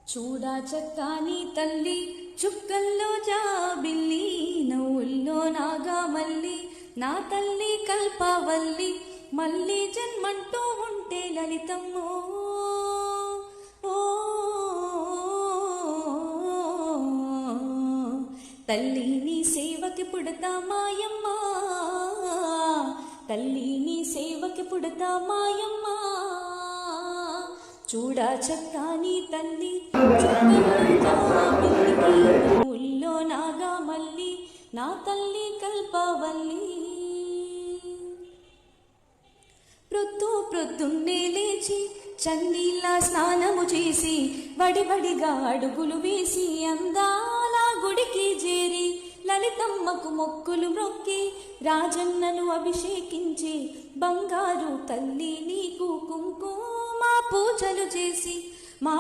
చూడా చక్కాని తల్లి చుక్కల్లో జాబిల్లి నవ్వుల్లో నాగా మల్లి నా తల్లి కల్పవల్లి మళ్ళీ జన్మంటూ ఉంటే లలితమ్మో తల్లి నీ సేవకి పుడతా మాయమ్మ తల్లి నీ సేవకి పుడతా మాయమ్మ చూడా చక్కాని తల్లి ఊళ్ళో నాగా మల్లి నా తల్లి కల్పవల్లి ప్రొద్దున్నే లేచి చన్నీళ్ళ స్నానము చేసి వడివడిగా అడుగులు వేసి అందాల గుడికి చేరి లలితమ్మకు మొక్కులు మొక్కి రాజన్నను అభిషేకించి బంగారు తల్లి నీకు కుంకుమ పూజలు చేసి మా